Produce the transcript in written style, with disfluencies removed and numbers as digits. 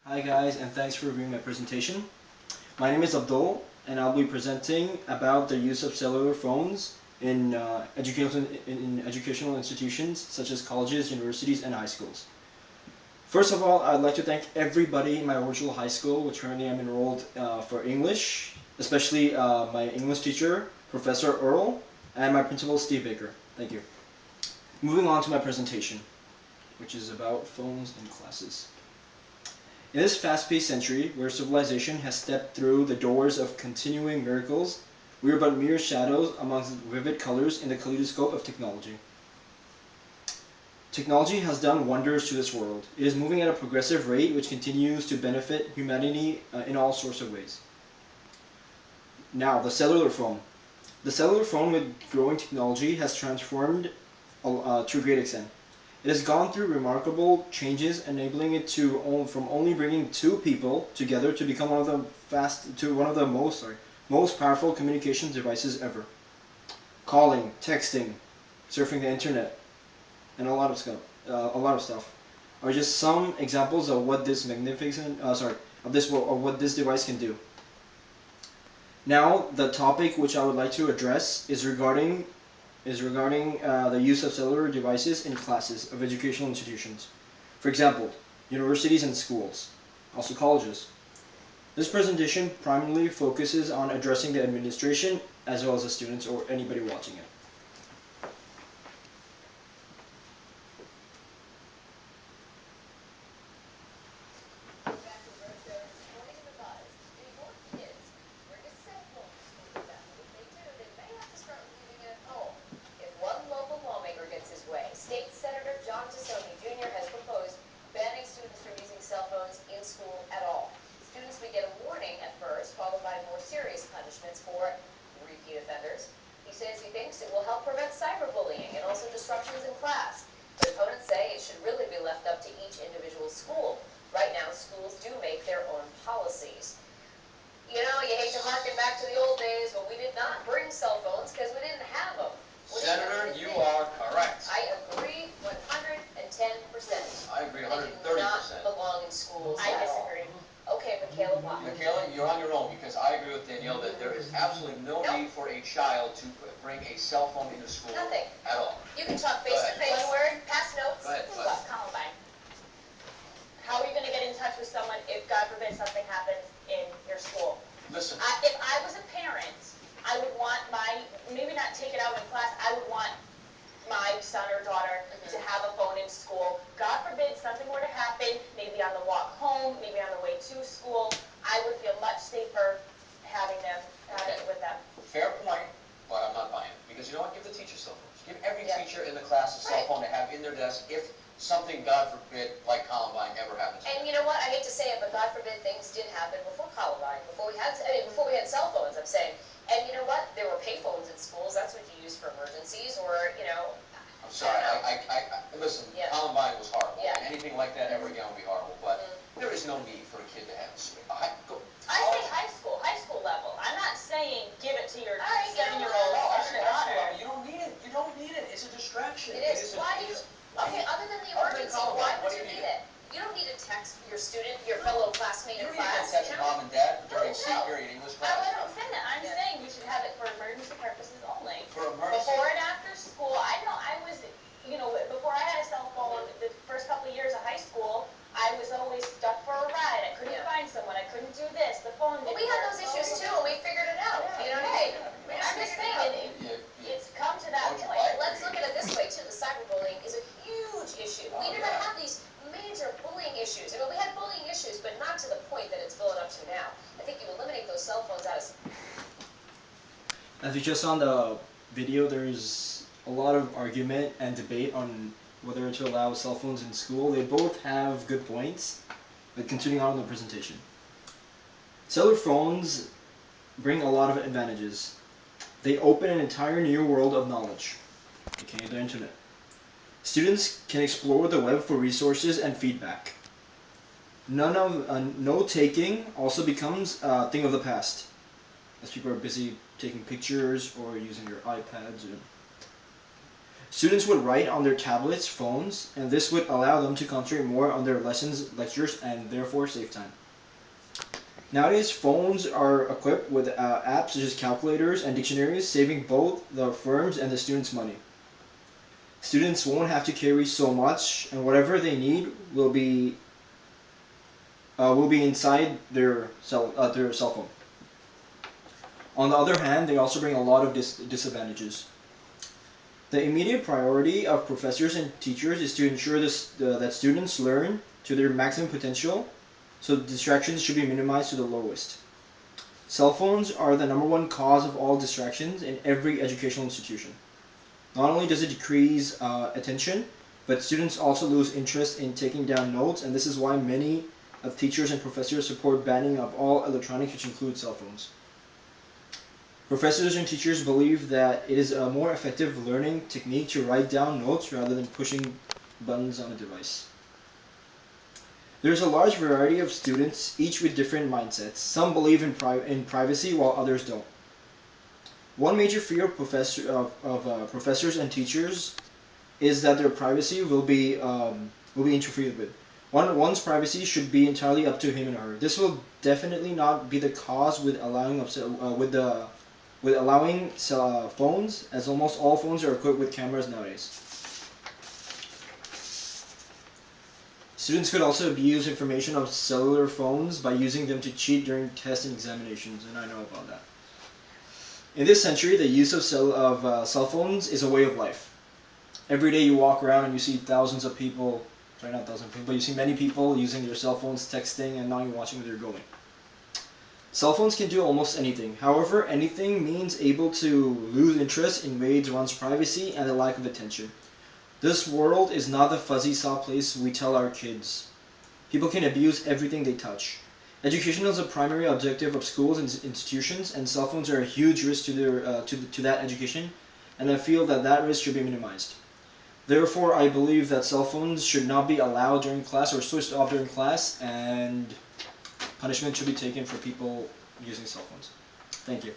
Hi guys, and thanks for reviewing my presentation. My name is Abdul, and I'll be presenting about the use of cellular phones in educational institutions such as colleges, universities, and high schools. First of all, I'd like to thank everybody in my original high school, which currently I'm enrolled for English, especially my English teacher, Professor Earl, and my principal, Steve Baker. Thank you. Moving on to my presentation, which is about phones in classes. In this fast-paced century, where civilization has stepped through the doors of continuing miracles, we are but mere shadows amongst vivid colors in the kaleidoscope of technology. Technology has done wonders to this world. It is moving at a progressive rate which continues to benefit humanity in all sorts of ways. Now, the cellular phone. The cellular phone with growing technology has transformed to a great extent. It has gone through remarkable changes, enabling it from only bringing two people together to become one of the most powerful communications devices ever. Calling, texting, surfing the internet, and a lot of stuff, are just some examples of what this what this device can do. Now, the topic which I would like to address is regarding the use of cellular devices in classes of educational institutions. For example, universities and schools, also colleges. This presentation primarily focuses on addressing the administration as well as the students or anybody watching it. State Senator John Tassoni Jr. has proposed banning students from using cell phones in school at all. Students may get a warning at first, followed by more serious punishments for repeat offenders. He says he thinks it will help prevent cyberbullying and also disruptions in class. But opponents say it should really be left up to each individual school. Right now, schools do make their own policies. You know, you hate to harken back to the old days, but we did not bring cell phones because we didn't have them. Senator, you are correct. I agree 110%. I agree They do 130%. not belong in schools I at all. disagree. Okay, Michaela, why? Michaela, you're on your own because I agree with Danielle that there is absolutely no need for a child to bring a cell phone into school Nothing. at all. You can talk face to face. One word. Pass notes. Go ahead. What? Columbine. How are you going to get in touch with someone if, God forbid, something happens in your school? Listen. If I was a parent, I would want maybe not take it out in class, I would want my son or daughter to have a phone in school. God forbid something were to happen, maybe on the walk home, maybe on the way to school, I would feel much safer having it with them. Fair point, but I'm not buying it. Because you know what? Give the teacher cell phones. Give every Yeah. teacher in the class a cell phone to have in their desk if something, God forbid, like Columbine ever happens to And them. you know what? I hate to say it, but God forbid things did happen before Columbine, before we had cell phones, I'm saying. And you know what? There were payphones in schools. That's what you use for emergencies or, you know. I'm sorry. Listen, Yeah. Columbine was horrible. Yeah. Anything like that ever again would be horrible. But there is no need for a kid to have I say high school level. I'm not saying give it to your All right, 7-year-old No, son I or say high school daughter. level. You don't need it. You don't need it. It's a distraction. It is. Why do you? Okay, other than the emergency, why would you need it? You don't need to text your student, your fellow classmate You in don't need to class. go text mom and dad during C No. period English I class. wasn't saying that. I'm Yeah. saying we should have it for emergency purposes only. For emergency. Before and after school, I know I was, before I had a cell phone, the first couple of years of high school, I was always stuck for a ride. I couldn't find someone. I couldn't do this. The phone didn't But we had work. those issues too, and we figured it out. You know what I mean? I'm just saying, it's come to that point. Let's look at it this way too. The cyberbullying is a huge issue. We didn't have these major bullying issues. I mean, we had bullying issues, but not to the point that it's blown up to now. I think you eliminate those cell phones out of. As you just saw in the video, there's a lot of argument and debate on whether to allow cell phones in school. They both have good points, but continuing on with the presentation. Cellular phones bring a lot of advantages. They open an entire new world of knowledge, aka the internet. Students can explore the web for resources and feedback. Note-taking also becomes a thing of the past, as people are busy taking pictures or using their iPads. Students would write on their tablets, phones, and this would allow them to concentrate more on their lessons, lectures, and therefore save time. Nowadays, phones are equipped with apps such as calculators and dictionaries, saving both the firms and the students money. Students won't have to carry so much, and whatever they need will be inside their cell phone. On the other hand, they also bring a lot of disadvantages. The immediate priority of professors and teachers is to ensure that students learn to their maximum potential, so distractions should be minimized to the lowest. Cell phones are the #1 cause of all distractions in every educational institution. Not only does it decrease attention, but students also lose interest in taking down notes, and this is why many of teachers and professors support banning of all electronics, which include cell phones. Professors and teachers believe that it is a more effective learning technique to write down notes rather than pushing buttons on a device. There's a large variety of students, each with different mindsets. Some believe in privacy while others don't. One major fear of professors and teachers is that their privacy will be interfered with. One's privacy should be entirely up to him and her. This will definitely not be the cause with allowing phones, as almost all phones are equipped with cameras nowadays. Students could also abuse information of cellular phones by using them to cheat during tests and examinations, and I know about that. In this century, the use of cell phones is a way of life. Every day you walk around and you see thousands of people, sorry, not thousands of people, but you see many people using their cell phones, texting, and not even watching where they're going. Cell phones can do almost anything. However, anything means able to lose interest invades one's privacy and the lack of attention. This world is not the fuzzy soft place we tell our kids. People can abuse everything they touch. Education is a primary objective of schools and institutions, and cell phones are a huge risk to that education, and I feel that risk should be minimized. Therefore, I believe that cell phones should not be allowed during class or switched off during class, and punishment should be taken for people using cell phones. Thank you.